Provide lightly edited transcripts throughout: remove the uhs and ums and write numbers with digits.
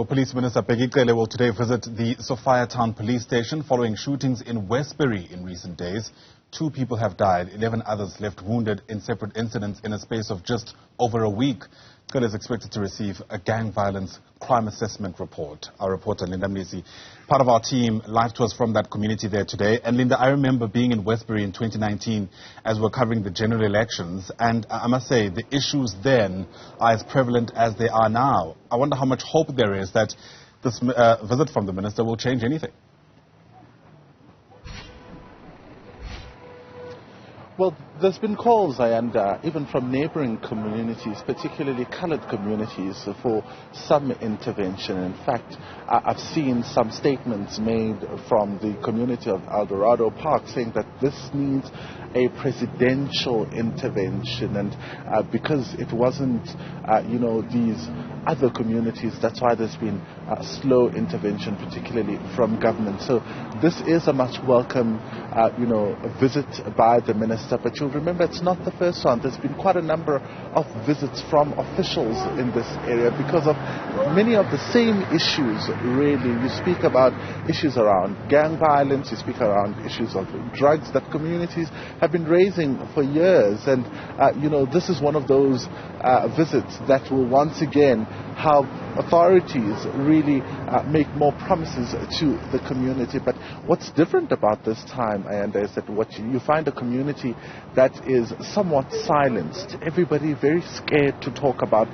Police Minister Bheki Cele will today visit the Sophiatown Police Station following shootings in Westbury in recent days. 2 people have died, 11 others left wounded in separate incidents in a space of just over a week. Cele is expected to receive a gang violence crime assessment report. Our reporter Linda Mnisi, part of our team, live to us from that community there today. And Linda, I remember being in Westbury in 2019 as we're covering the general elections, and I must say the issues then are as prevalent as they are now. I wonder how much hope there is that this visit from the minister will change anything. Well, there's been calls, even from neighboring communities, particularly colored communities, for some intervention. In fact, I've seen some statements made from the community of El Dorado Park saying that this needs a presidential intervention, and because it wasn't, these other communities, that's why there's been slow intervention, particularly from government. So this is a much welcome, visit by the minister. But you'll remember it's not the first one. There's been quite a number of visits from officials in this area because of many of the same issues, really. You speak about issues around gang violence, you speak around issues of drugs that communities have been raising for years. And, this is one of those visits that will once again help authorities really make more promises to the community. But what's different about this time, Ayanda, is that you find a community that is somewhat silenced. Everybody very scared to talk about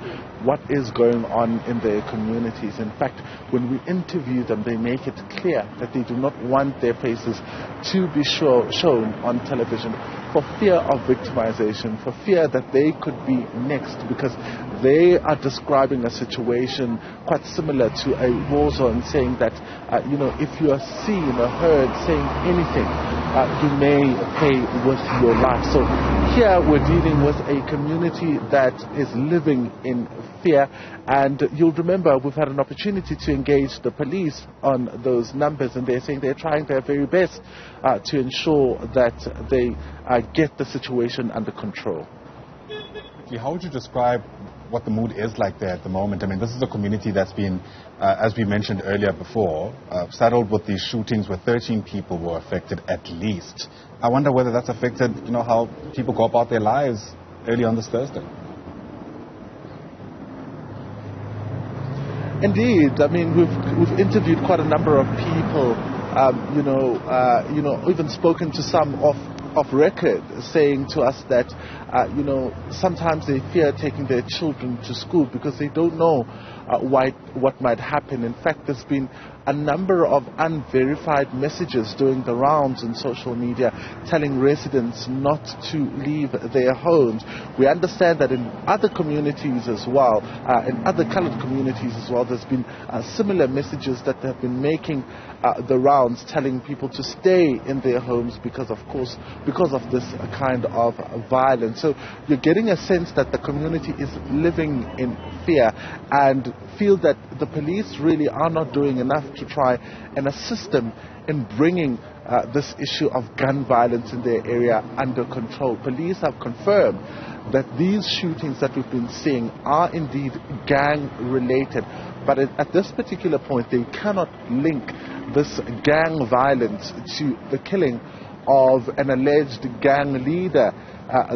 what is going on in their communities. In fact, when we interview them, they make it clear that they do not want their faces to be shown on television for fear of victimization, for fear that they could be next, because they are describing a situation quite similar to a war zone, saying that, if you are seen or heard saying anything, you may pay with your life. So here we're dealing with a community that is living in fear, and you'll remember we've had an opportunity to engage the police on those numbers, and they're saying they're trying their very best to ensure that they get the situation under control. How would you describe what the mood is like there at the moment? I mean, this is a community that's been, as we mentioned earlier before, saddled with these shootings where 13 people were affected at least. I wonder whether that's affected, how people go about their lives early on this Thursday. Indeed. I mean, we've interviewed quite a number of people, even spoken to some off record, saying to us that, sometimes they fear taking their children to school because they don't know what might happen. In fact, there's been a number of unverified messages doing the rounds on social media telling residents not to leave their homes. We understand that in other communities as well, in other colored communities as well, there's been similar messages that have been making the rounds, telling people to stay in their homes because of this kind of violence. So you're getting a sense that the community is living in fear and feel that the police really are not doing enough to try and assist them in bringing this issue of gun violence in their area under control. Police have confirmed that these shootings that we've been seeing are indeed gang related, but at this particular point they cannot link this gang violence to the killing of an alleged gang leader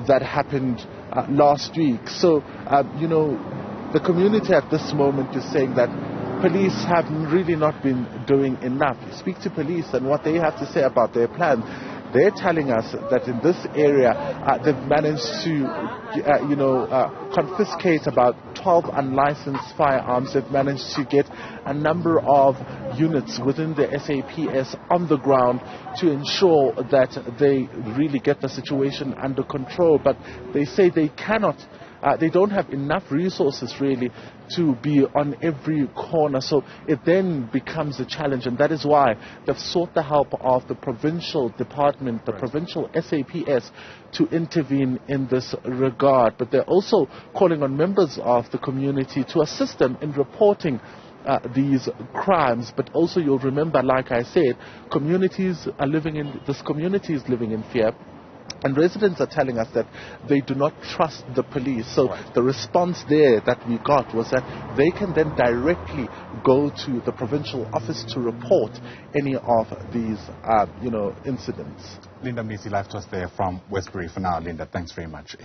that happened last week. So, the community at this moment is saying that police have really not been doing enough. You speak to police and what they have to say about their plan. They're telling us that in this area they've managed to confiscate about 12 unlicensed firearms. They've managed to get a number of units within the SAPS on the ground to ensure that they really get the situation under control. But they say they cannot. They don't have enough resources really to be on every corner, so it then becomes a challenge, and that is why they've sought the help of the provincial department, the provincial SAPS, to intervene in this regard. But they're also calling on members of the community to assist them in reporting these crimes. But also you'll remember, like I said, this community is living in fear. And residents are telling us that they do not trust the police. So right. the response there that we got was that they can then directly go to the provincial office to report any of these, incidents. Linda Mnisi, live to us there from Westbury for now. Linda, thanks very much.